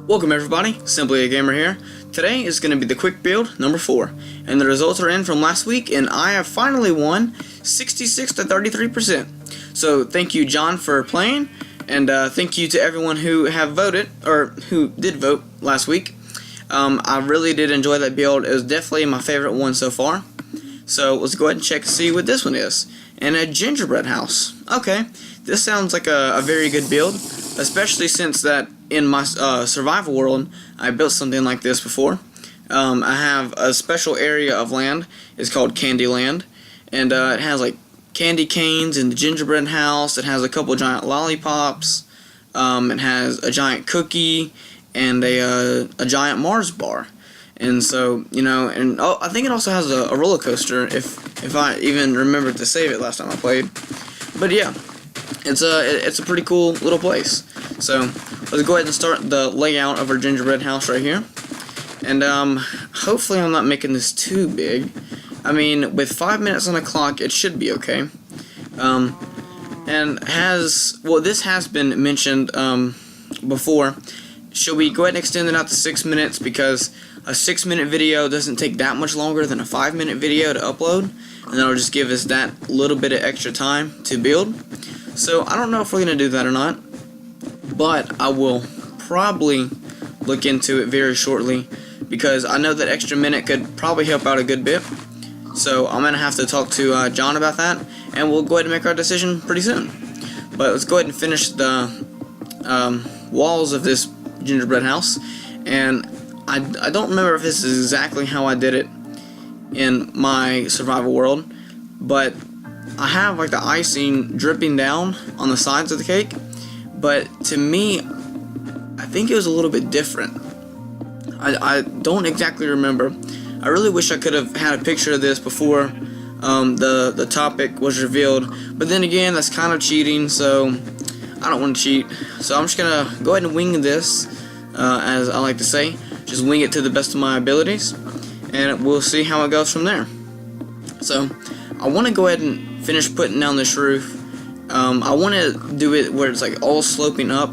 Welcome everybody, Simply a Gamer here. Today is going to be the quick build number 4, and the results are in from last week, and I have finally won 66 to 33%. So thank you, John, for playing, and thank you to everyone who have voted, or who did vote last week. I really did enjoy that build. It was definitely my favorite one so far. So let's go ahead and check and see what this one is. And a gingerbread house. Okay, this sounds like a very good build, especially since that in my survival world I built something like this before. I have a special area of land. It's called Candyland, and it has like candy canes in the gingerbread house. It has a couple giant lollipops. It has a giant cookie and a giant Mars bar. And so, you know, and I think it also has a roller coaster, if I even remembered to save it last time I played. But yeah, it's a pretty cool little place. So let's go ahead and start the layout of our gingerbread house right here. And hopefully I'm not making this too big. I mean, with 5 minutes on the clock, it should be okay. And this has been mentioned before. Should we go ahead and extend it out to 6 minutes, because a 6-minute video doesn't take that much longer than a 5-minute video to upload, and that'll just give us that little bit of extra time to build. So I don't know if we're going to do that or not, but I will probably look into it very shortly, because I know that extra minute could probably help out a good bit. So I'm going to have to talk to John about that, and we'll go ahead and make our decision pretty soon. But let's go ahead and finish the walls of this gingerbread house. And I don't remember if this is exactly how I did it in my survival world, but I have like the icing dripping down on the sides of the cake. But to me, I think it was a little bit different. I don't exactly remember. I really wish I could have had a picture of this before the topic was revealed, but then again, that's kind of cheating, so I don't want to cheat. So I'm just gonna go ahead and wing this, as I like to say. Just wing it to the best of my abilities, and we'll see how it goes from there. So I want to go ahead and finish putting down this roof. I want to do it where it's like all sloping up.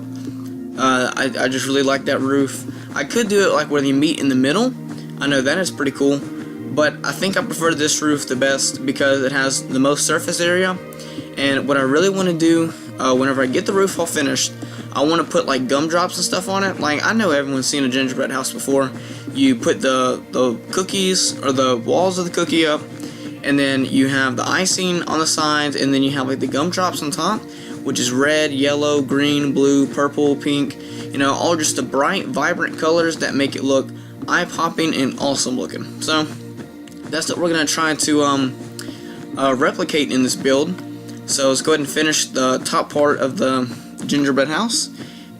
I just really like that roof. I could do it like where they meet in the middle. I know that is pretty cool, but I think I prefer this roof the best because it has the most surface area. And what I really want to do, whenever I get the roof all finished, I want to put like gumdrops and stuff on it. Like, I know everyone's seen a gingerbread house before. You put the cookies or the walls of the cookie up, and then you have the icing on the sides, and then you have like the gumdrops on top, which is red, yellow, green, blue, purple, pink. You know, all just the bright, vibrant colors that make it look eye-popping and awesome looking. So that's what we're gonna try to replicate in this build. So let's go ahead and finish the top part of the gingerbread house,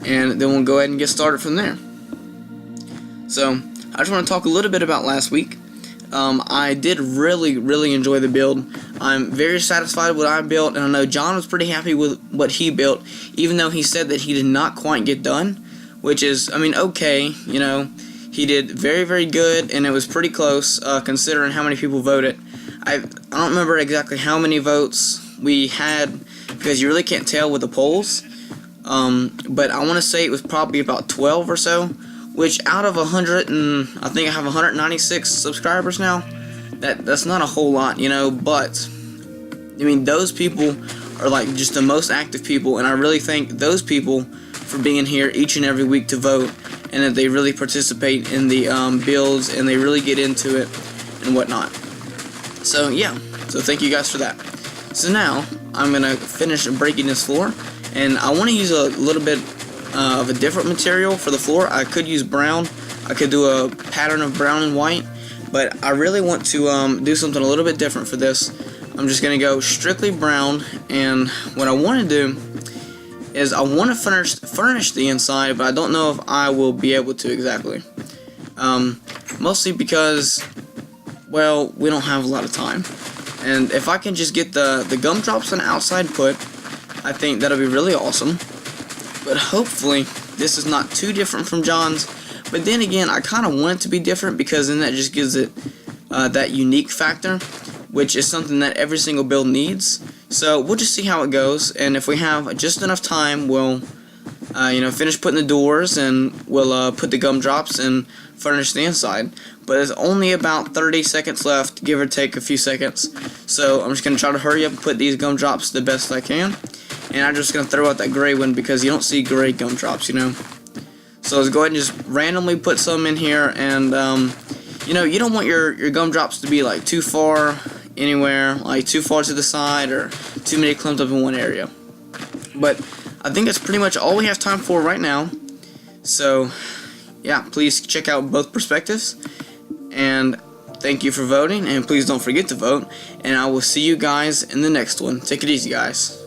and then we'll go ahead and get started from there. So I just want to talk a little bit about last week. I did really enjoy the build. I'm very satisfied with what I built, and I know John was pretty happy with what he built, even though he said that he did not quite get done, which is, I mean, okay, you know, he did very good, and it was pretty close, considering how many people voted. I don't remember exactly how many votes we had, because you really can't tell with the polls, but I want to say it was probably about 12 or so, which out of 100, and I think I have 196 subscribers now. That's not a whole lot, you know, but I mean, those people are like just the most active people, and I really thank those people for being here each and every week to vote, and that they really participate in the builds, and they really get into it and whatnot. So yeah, so thank you guys for that. So now I'm gonna finish breaking this floor, and I want to use a little bit of a different material for the floor. I could use brown. I could do a pattern of brown and white, but I really want to do something a little bit different for this. I'm just gonna go strictly brown, and what I want to do is I want to furnish the inside, but I don't know if I will be able to exactly. Mostly because, well, we don't have a lot of time. And if I can just get the gumdrops on the outside put, I think that'll be really awesome. But hopefully this is not too different from John's. But then again, I kind of want it to be different, because then that just gives it that unique factor, which is something that every single build needs. So we'll just see how it goes, and if we have just enough time, we'll finish putting the doors, and we'll put the gumdrops and furnish the inside. But there's only about 30 seconds left, give or take a few seconds. So I'm just going to try to hurry up and put these gumdrops the best I can. And I'm just going to throw out that gray one because you don't see gray gumdrops, So let's go ahead and just randomly put some in here. And, you don't want your gumdrops to be like too far anywhere, like too far to the side or too many clumped up in one area. But I think that's pretty much all we have time for right now. So, yeah, please check out both perspectives. And thank you for voting. And please don't forget to vote. And I will see you guys in the next one. Take it easy, guys.